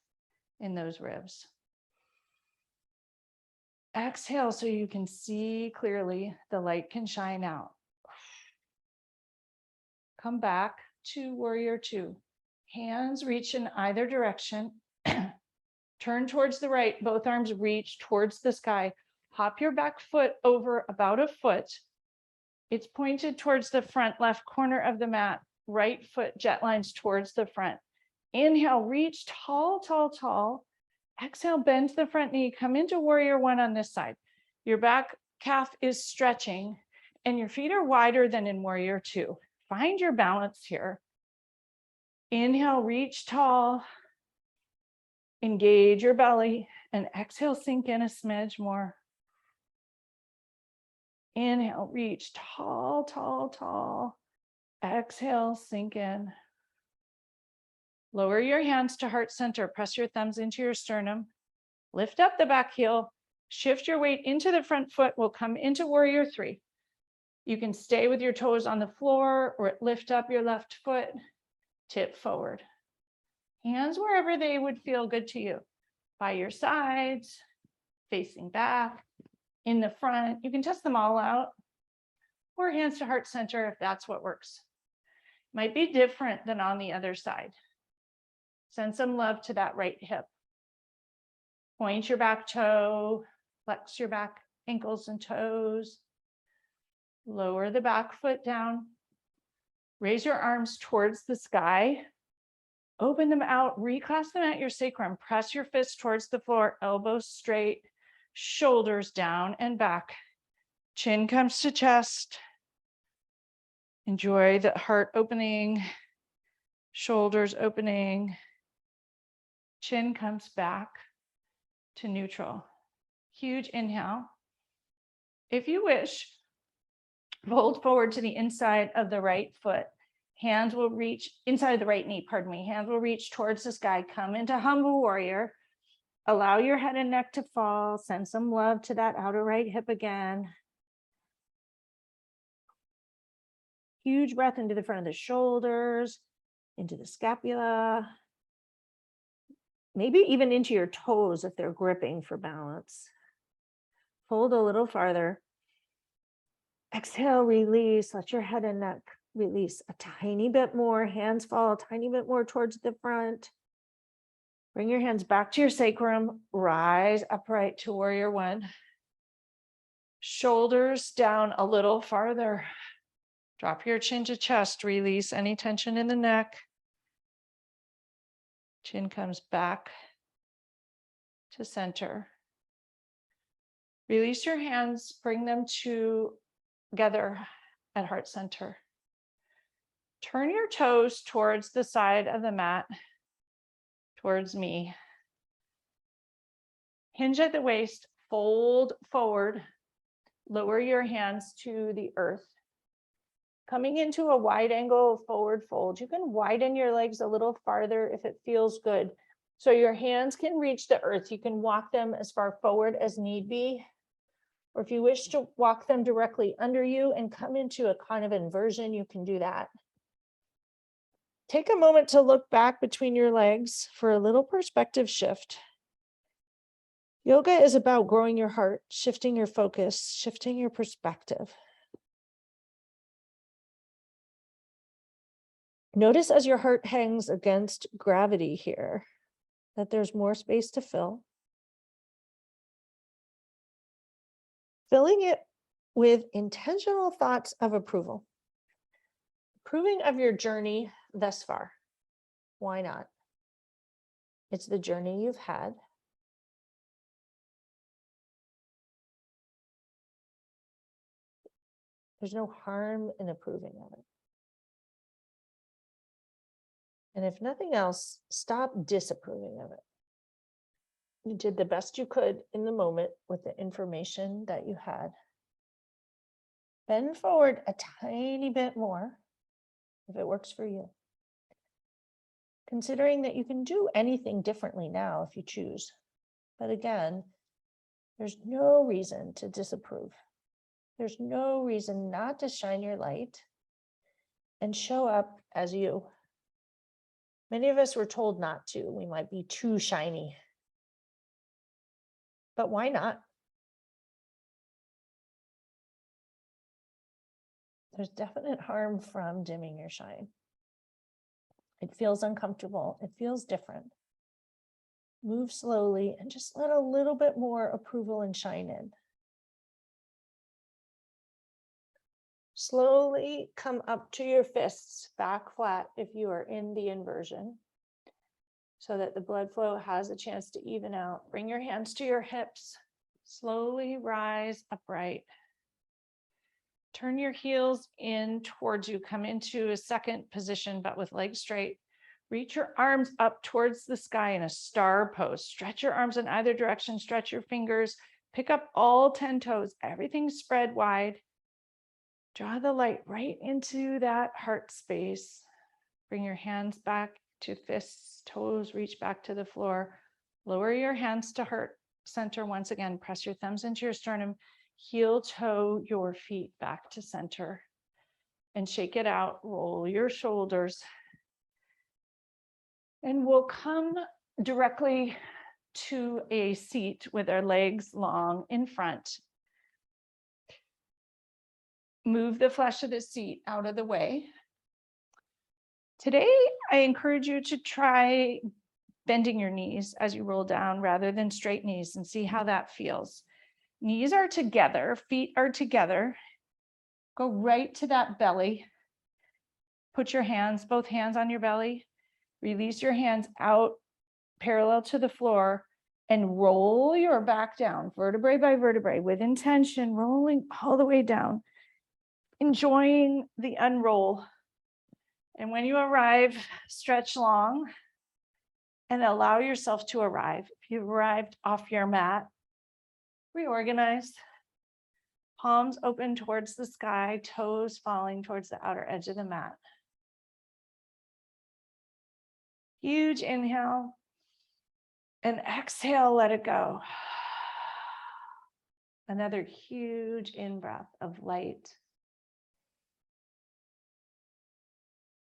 in those ribs. Exhale so you can see clearly, the light can shine out. Come back to warrior two. Hands reach in either direction. Turn towards the right, both arms reach towards the sky. Hop your back foot over about a foot. It's pointed towards the front left corner of the mat. Right foot jet lines towards the front. Inhale, reach tall, tall, tall. Exhale, bend the front knee. Come into warrior one on this side. Your back calf is stretching and your feet are wider than in warrior two. Find your balance here. Inhale, reach tall. Engage your belly, and exhale, sink in a smidge more. Inhale, reach tall, tall, tall. Exhale, sink in. Lower your hands to heart center. Press your thumbs into your sternum. Lift up the back heel. Shift your weight into the front foot. We'll come into warrior three. You can stay with your toes on the floor or lift up your left foot, tip forward. Hands wherever they would feel good to you. By your sides, facing back, in the front. You can test them all out. Or hands to heart center if that's what works. Might be different than on the other side. Send some love to that right hip. Point your back toe, flex your back ankles and toes. Lower the back foot down. Raise your arms towards the sky. Open them out, reclasp them at your sacrum. Press your fists towards the floor, elbows straight, shoulders down and back. Chin comes to chest. Enjoy the heart opening, shoulders opening. Chin comes back to neutral. Huge inhale. If you wish, fold forward to the inside of the right foot. Hands will reach inside the right knee, pardon me. Hands will reach towards the sky. Come into humble warrior. Allow your head and neck to fall. Send some love to that outer right hip again. Huge breath into the front of the shoulders, into the scapula. Maybe even into your toes if they're gripping for balance. Fold a little farther. Exhale, release. Let your head and neck release a tiny bit more. Hands fall a tiny bit more towards the front. Bring your hands back to your sacrum. Rise upright to warrior one. Shoulders down a little farther. Drop your chin to chest. Release any tension in the neck. Chin comes back to center. Release your hands. Bring them together at heart center. Turn your toes towards the side of the mat, towards me. Hinge at the waist, fold forward, lower your hands to the earth. Coming into a wide angle forward fold. You can widen your legs a little farther if it feels good. So your hands can reach the earth. You can walk them as far forward as need be. Or if you wish to walk them directly under you and come into a kind of inversion, you can do that. Take a moment to look back between your legs for a little perspective shift. Yoga is about growing your heart, shifting your focus, shifting your perspective. Notice as your heart hangs against gravity here, that there's more space to fill. Filling it with intentional thoughts of approval. Approving of your journey thus far. Why not? It's the journey you've had. There's no harm in approving of it. And if nothing else, stop disapproving of it. You did the best you could in the moment with the information that you had. Bend forward a tiny bit more if it works for you. Considering that you can do anything differently now if you choose. But again, there's no reason to disapprove. There's no reason not to shine your light and show up as you. Many of us were told not to. We might be too shiny. But why not? There's definite harm from dimming your shine. It feels uncomfortable. It feels different. Move slowly and just let a little bit more approval and shine in. Slowly come up to your fists, back flat if you are in the inversion, so that the blood flow has a chance to even out. Bring your hands to your hips. Slowly rise upright. Turn your heels in towards you. Come into a second position, but with legs straight. Reach your arms up towards the sky in a star pose. Stretch your arms in either direction. Stretch your fingers. Pick up all 10 toes. Everything spread wide. Draw the light right into that heart space. Bring your hands back to fists, toes, reach back to the floor. Lower your hands to heart center once again. Press your thumbs into your sternum. Heel toe your feet back to center and shake it out. Roll your shoulders. And we'll come directly to a seat with our legs long in front. Move the flesh of the seat out of the way. Today, I encourage you to try bending your knees as you roll down rather than straight knees and see how that feels. Knees are together, feet are together. Go right to that belly. Put your hands, both hands on your belly. Release your hands out parallel to the floor and roll your back down, vertebrae by vertebrae, with intention, rolling all the way down, enjoying the unroll. And when you arrive, stretch long and allow yourself to arrive. If you've arrived off your mat, reorganize. Palms open towards the sky, toes falling towards the outer edge of the mat. Huge inhale and exhale, let it go. Another huge in-breath of light,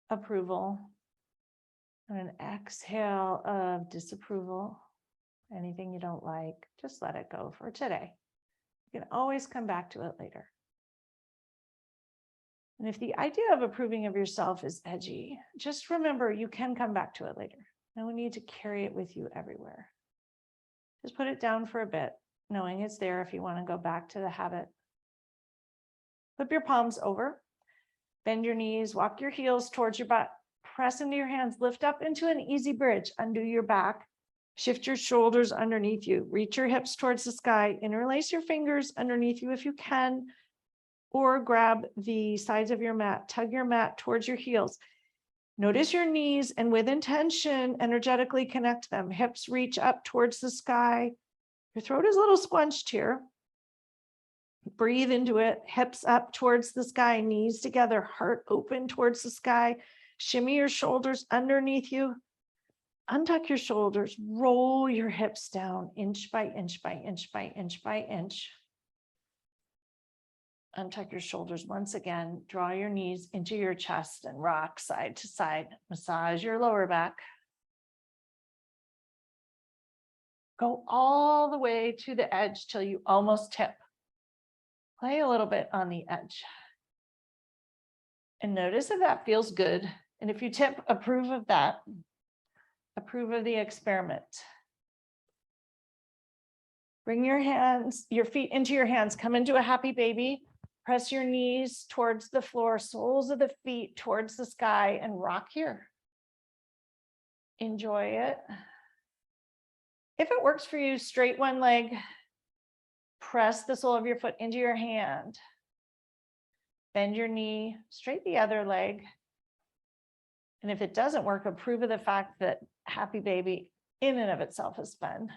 approval, and an exhale of disapproval. Anything you don't like, just let it go for today. You can always come back to it later. And if the idea of approving of yourself is edgy, just remember you can come back to it later. No need to carry it with you everywhere. Just put it down for a bit, knowing it's there if you want to go back to the habit. Flip your palms over, bend your knees, walk your heels towards your butt, press into your hands, lift up into an easy bridge, undo your back, shift your shoulders underneath you, reach your hips towards the sky, interlace your fingers underneath you if you can, or grab the sides of your mat, tug your mat towards your heels. Notice your knees and with intention, energetically connect them. Hips reach up towards the sky. Your throat is a little squunched here. Breathe into it. Hips up towards the sky, knees together, heart open towards the sky. Shimmy your shoulders underneath you. Untuck your shoulders. Roll your hips down inch by inch by inch by inch by inch. Untuck your shoulders once again. Draw your knees into your chest and rock side to side. Massage your lower back. Go all the way to the edge till you almost tip. Play a little bit on the edge. And notice if that feels good. And if you tip, approve of that. Approve of the experiment. Bring your hands, your feet into your hands. Come into a happy baby. Press your knees towards the floor, soles of the feet towards the sky, and rock here. Enjoy it. If it works for you, straight one leg. Press the sole of your foot into your hand. Bend your knee, straight the other leg. And if it doesn't work, approve of the fact that happy baby in and of itself is fun.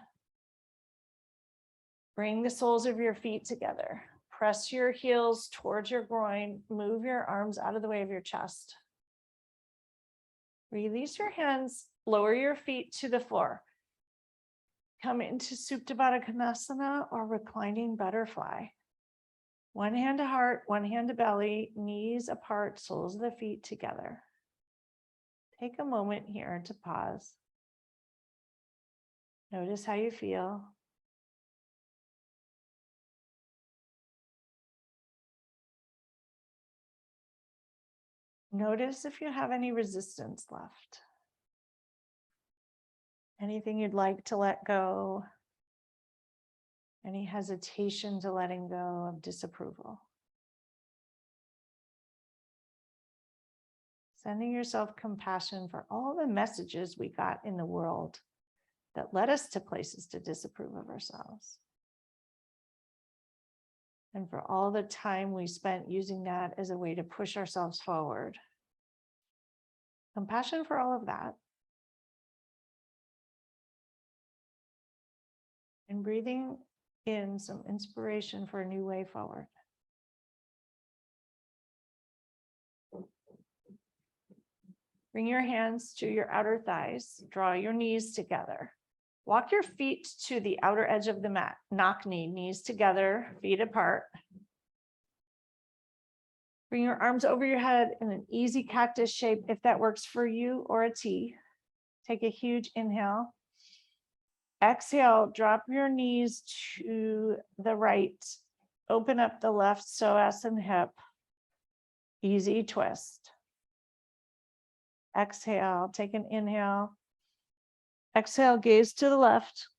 Bring the soles of your feet together. Press your heels towards your groin. Move your arms out of the way of your chest. Release your hands. Lower your feet to the floor. Come into Supta Baddha Konasana or reclining butterfly. One hand to heart, one hand to belly, knees apart, soles of the feet together. Take a moment here to pause. Notice how you feel. Notice if you have any resistance left. Anything you'd like to let go. Any hesitation to letting go of disapproval. Sending yourself compassion for all the messages we got in the world that led us to places to disapprove of ourselves. And for all the time we spent using that as a way to push ourselves forward. Compassion for all of that. And breathing in some inspiration for a new way forward. Bring your hands to your outer thighs. Draw your knees together. Walk your feet to the outer edge of the mat. Knock knees together, feet apart. Bring your arms over your head in an easy cactus shape if that works for you, or a T. Take a huge inhale. Exhale, drop your knees to the right. Open up the left psoas and hip. Easy twist. Exhale, take an inhale. Exhale, gaze to the left.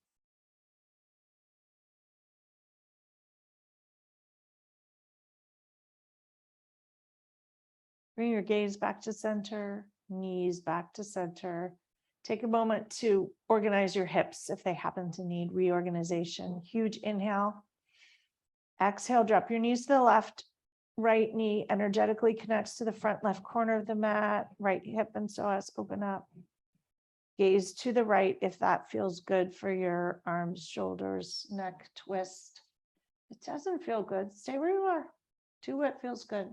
Bring your gaze back to center, knees back to center. Take a moment to organize your hips if they happen to need reorganization. Huge inhale. Exhale, drop your knees to the left. Right knee energetically connects to the front left corner of the mat. Right hip and psoas open up. Gaze to the right if that feels good for your arms, shoulders, neck, twist. If it doesn't feel good, stay where you are. Do what feels good.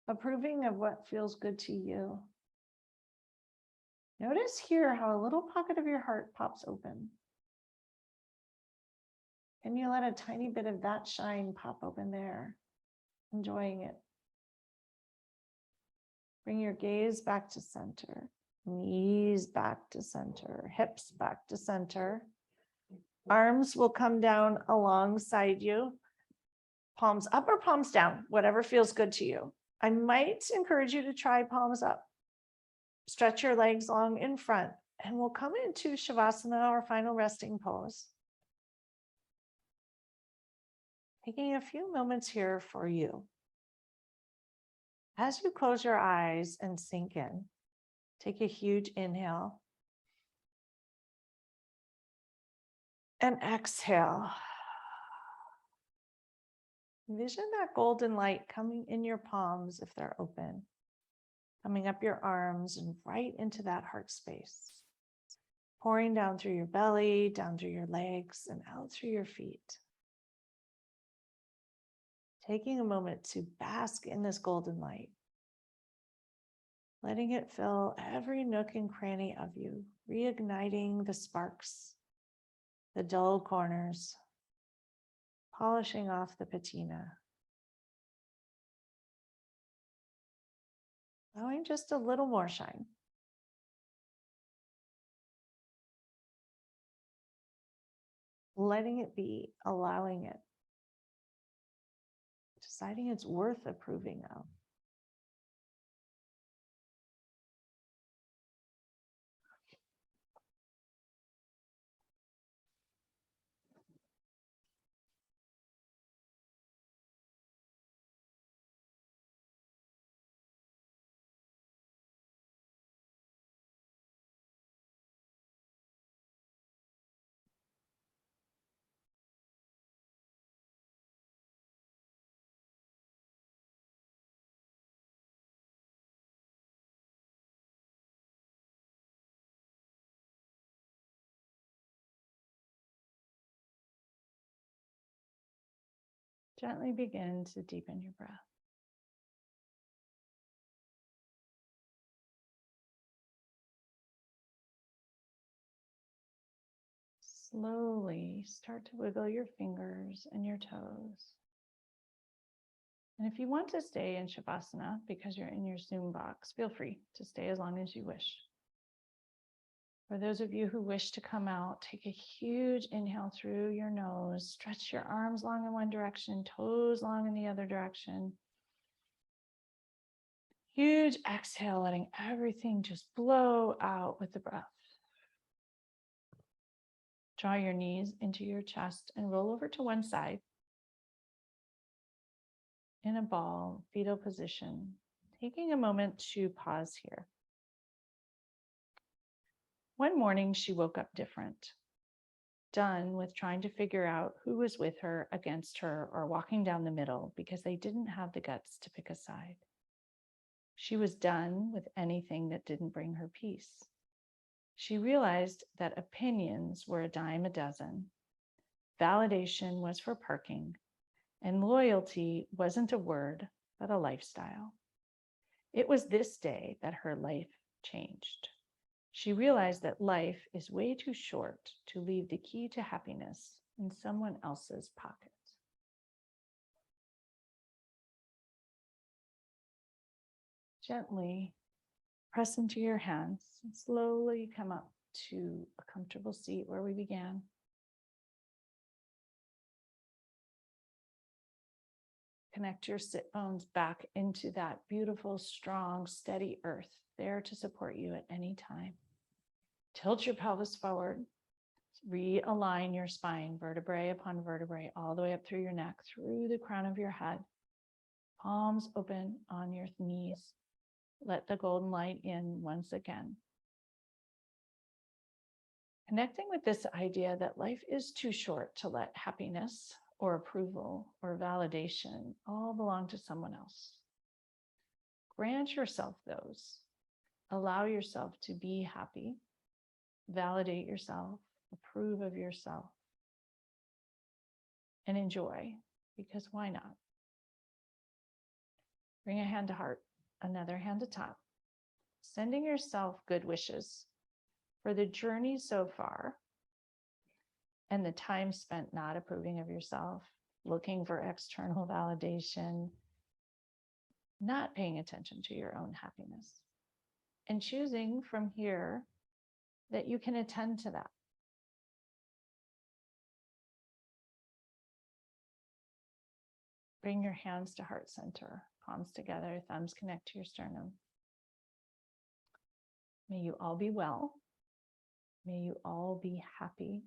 Approving of what feels good to you. Notice here how a little pocket of your heart pops open. And you let a tiny bit of that shine pop open there, enjoying it. Bring your gaze back to center, knees back to center, hips back to center. Arms will come down alongside you, palms up or palms down, whatever feels good to you. I might encourage you to try palms up. Stretch your legs long in front, and we'll come into Shavasana, or final resting pose. Taking a few moments here for you. As you close your eyes and sink in, take a huge inhale. And exhale. Envision that golden light coming in your palms if they're open, coming up your arms and right into that heart space, pouring down through your belly, down through your legs, and out through your feet. Taking a moment to bask in this golden light, letting it fill every nook and cranny of you, reigniting the sparks, the dull corners, polishing off the patina. Allowing just a little more shine. Letting it be, allowing it. Deciding it's worth approving of. Gently begin to deepen your breath. Slowly start to wiggle your fingers and your toes. And if you want to stay in Shavasana because you're in your Zoom box, feel free to stay as long as you wish. For those of you who wish to come out, take a huge inhale through your nose, stretch your arms long in one direction, toes long in the other direction. Huge exhale, letting everything just blow out with the breath. Draw your knees into your chest and roll over to one side in a ball, fetal position, taking a moment to pause here. One morning, she woke up different, done with trying to figure out who was with her, against her, or walking down the middle because they didn't have the guts to pick a side. She was done with anything that didn't bring her peace. She realized that opinions were a dime a dozen, validation was for parking, and loyalty wasn't a word, but a lifestyle. It was this day that her life changed. She realized that life is way too short to leave the key to happiness in someone else's pocket. Gently press into your hands and slowly come up to a comfortable seat where we began. Connect your sit bones back into that beautiful, strong, steady earth there to support you at any time. Tilt your pelvis forward. Realign your spine, vertebrae upon vertebrae, all the way up through your neck, through the crown of your head. Palms open on your knees. Let the golden light in once again. Connecting with this idea that life is too short to let happiness or approval or validation all belong to someone else. Grant yourself those. Allow yourself to be happy. Validate yourself. Approve of yourself. And enjoy, because why not? Bring a hand to heart, another hand to top. Sending yourself good wishes for the journey so far and the time spent not approving of yourself, looking for external validation, not paying attention to your own happiness, and choosing from here that you can attend to that. Bring your hands to heart center, palms together, thumbs connect to your sternum. May you all be well. May you all be happy.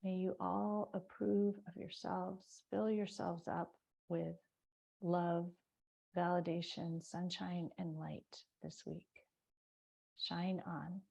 May you all approve of yourselves, fill yourselves up with love, validation, sunshine, and light this week. Shine on.